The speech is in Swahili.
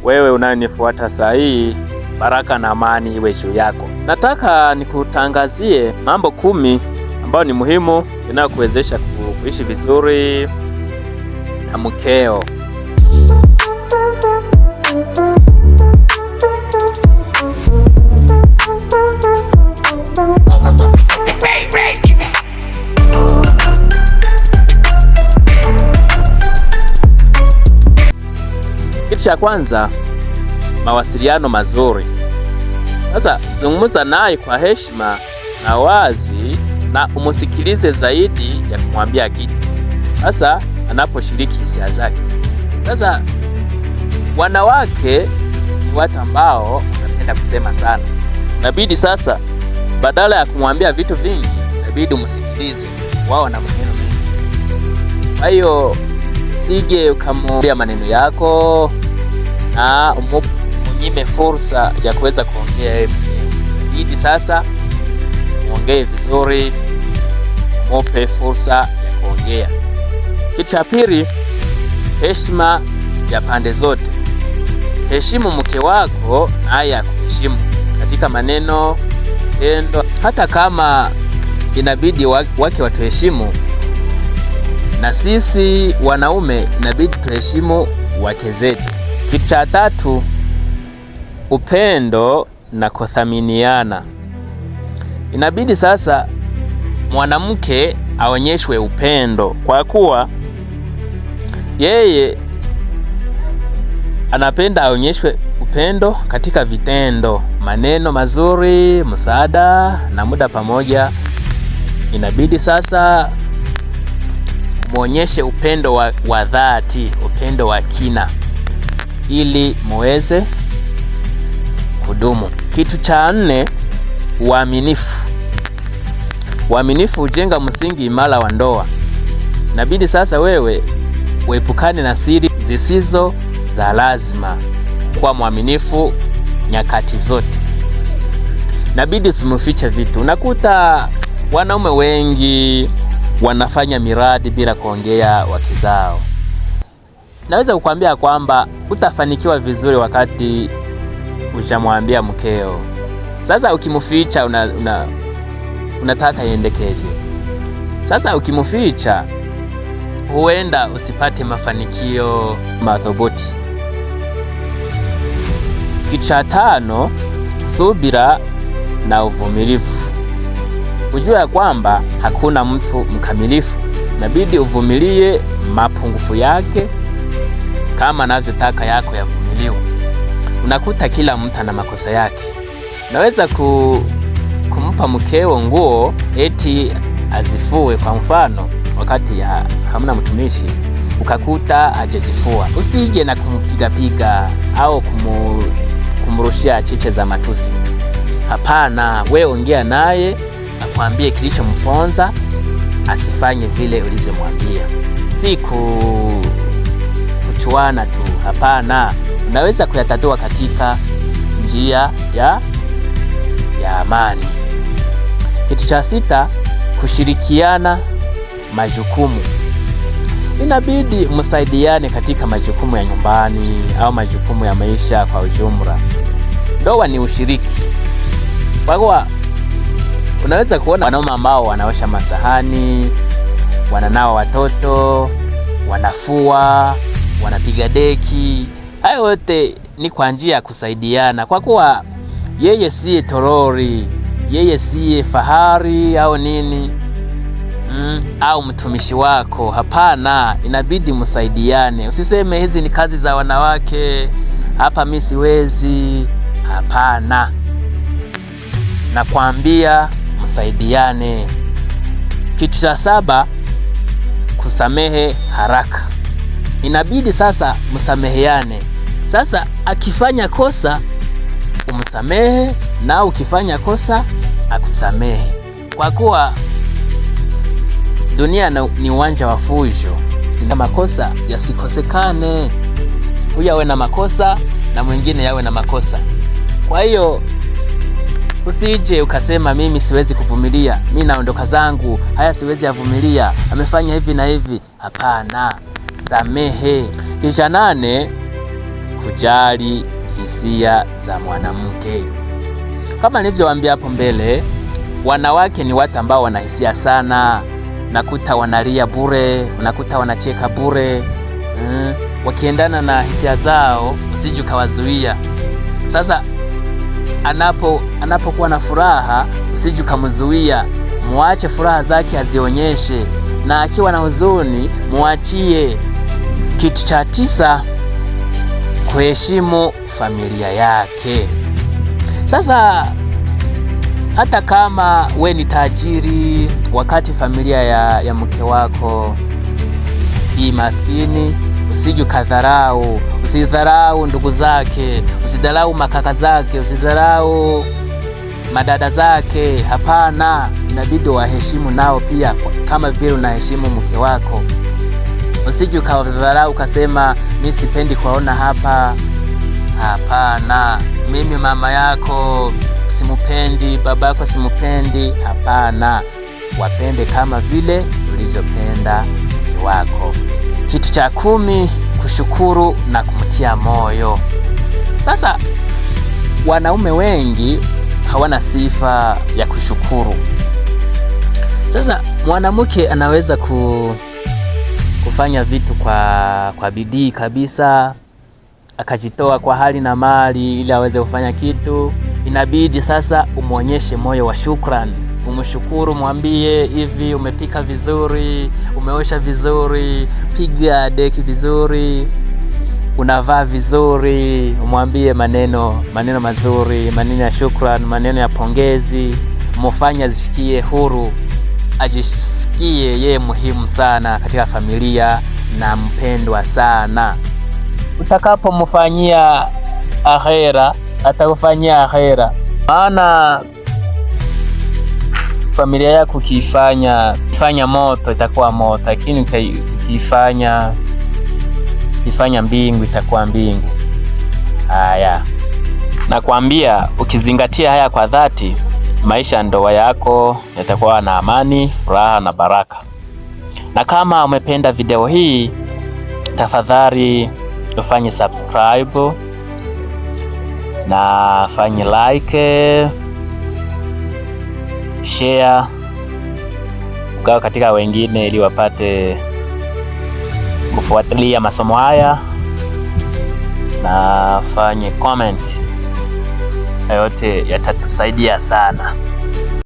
wewe unayenifuata saa hii, baraka na amani iwe juu yako. Nataka nikutangazie mambo 10 ambayo ni muhimu yanayokuwezesha kuishi vizuri na mkeo. Kitu cha kwanza, mawasiliano mazuri. Sasa zungumza naye kwa heshima na wazi, na umusikilize zaidi ya kumwambia kitu, sasa anaposhiriki hisia zake. Sasa wanawake ni watu ambao wanapenda kusema sana. Inabidi sasa badala ya kumwambia vitu vingi, inabidi umusikilize, wao na maneno mengi. Kwa hiyo usije ukamwambia maneno yako na umunyime fursa ya kuweza kuongea yeye mwenyewe. Inabidi sasa muongee vizuri, mupe fursa ya kuongea. Kitu cha pili, heshima ya pande zote. Heshimu mke wako naye akuheshimu katika maneno, tendo. Hata kama inabidi wake watuheshimu, na sisi wanaume inabidi tuheshimu wake zetu. Kitu cha tatu, upendo na kuthaminiana. Inabidi sasa mwanamke aonyeshwe upendo, kwa kuwa yeye anapenda aonyeshwe upendo katika vitendo, maneno mazuri, msaada na muda pamoja. Inabidi sasa muonyeshe upendo wa dhati, upendo wa kina, ili muweze kudumu. Kitu cha 4, uaminifu. Uaminifu hujenga msingi imara wa ndoa. Inabidi sasa wewe uepukane na siri zisizo za lazima, kuwa mwaminifu nyakati zote. Inabidi usimufiche vitu. Unakuta wanaume wengi wanafanya miradi bila kuongea wake zao. Naweza kukwambia kwamba utafanikiwa vizuri wakati ushamwambia mkeo. Sasa ukimuficha unataka iendekeje? Sasa ukimuficha huenda usipate mafanikio madhubuti. Kitu cha 5, subira na uvumilivu. Ujue kwamba hakuna mtu mkamilifu. Inabidi uvumilie mapungufu yake kama anavyotaka yako yavumiliwe. Unakuta kila mtu ana makosa yake. Unaweza kumpa mkeo nguo eti azifue, kwa mfano wakati hamna mtumishi, ukakuta hajajifua. Usije na kumpiga au kumrushia cheche za matusi. Hapana, we ongea naye, akwambie kilichomponza, asifanye vile ulivyomwambia. Si kuchuana tu, hapana. Unaweza kuyatatua katika njia ya amani. Kitu cha 6, kushirikiana majukumu. Inabidi msaidiane katika majukumu ya nyumbani au majukumu ya maisha kwa ujumla. Ndoa ni ushiriki. Kwa kuwa unaweza kuona wanaume ambao wanaosha masahani, wananawa watoto, wanafua, wanapiga deki. Hayo yote ni kwa njia ya kusaidiana, kwa kuwa yeye siye torori, yeye siye fahari au nini au mtumishi wako. Hapana, inabidi msaidiane. Usiseme hizi ni kazi za wanawake, hapa mimi siwezi. Hapana, nakwambia msaidiane. Kitu cha 7, kusamehe haraka. Inabidi sasa msameheane. Sasa akifanya kosa umsamehe, na ukifanya kosa akusamehe, kwa kuwa dunia ni uwanja wa fujo. Na makosa yasikosekane, huyu awe na makosa na mwingine yawe na makosa. Kwa hiyo usije ukasema mimi siwezi kuvumilia, mimi naondoka zangu, haya siwezi avumilia, amefanya hivi na hivi. Hapana, samehe. Kisha 8, kujali hisia za mwanamke. Kama nilivyowaambia hapo mbele, wanawake ni watu ambao wana hisia sana. Unakuta wanalia bure, unakuta wanacheka bure. Wakiendana na hisia zao, usije ukawazuia. Sasa anapokuwa na furaha, usije ukamzuia. Muache furaha zake azionyeshe, na akiwa na huzuni muachie. Kitu cha 9, kuheshimu familia yake. Sasa hata kama we ni tajiri, wakati familia ya mke wako hii maskini, usije ukadharau. Usidharau ndugu zake, usidharau makaka zake, usidharau madada zake. Hapana, inabidi waheshimu nao pia kama vile unaheshimu mke wako. Usije ukadharau ukasema mimi sipendi kuona hapa. Hapana, mimi mama yako simupendi, baba yako simupendi. Hapana, wapende kama vile ulivyopenda mke wako. Kitu cha 10, kushukuru na kumtia moyo. Sasa wanaume wengi hawana sifa ya kushukuru. Sasa mwanamke anaweza kufanya vitu kwa bidii kabisa, akajitoa kwa hali na mali ili aweze kufanya kitu. Inabidi sasa umuonyeshe moyo wa shukrani, umshukuru, mwambie hivi, umepika vizuri, umeosha vizuri, piga deki vizuri, unavaa vizuri. Umwambie maneno mazuri, maneno ya shukrani, maneno ya pongezi. Mufanye ajisikie huru, ajisikie yeye muhimu sana katika familia na mpendwa sana. Utakapomfanyia akhera, atakufanyia akhera. Maana familia yako ukifanya moto itakuwa moto, lakini ukifanya mbingu itakuwa mbingu. Haya, nakwambia ukizingatia haya kwa dhati, maisha ya ndoa yako yatakuwa na amani, furaha na baraka. Na kama umependa video hii, tafadhali ufanye subscribe na fanye like, share, ugawa katika wengine ili wapate kufuatilia masomo haya, na fanye comment. Yote yatatusaidia sana.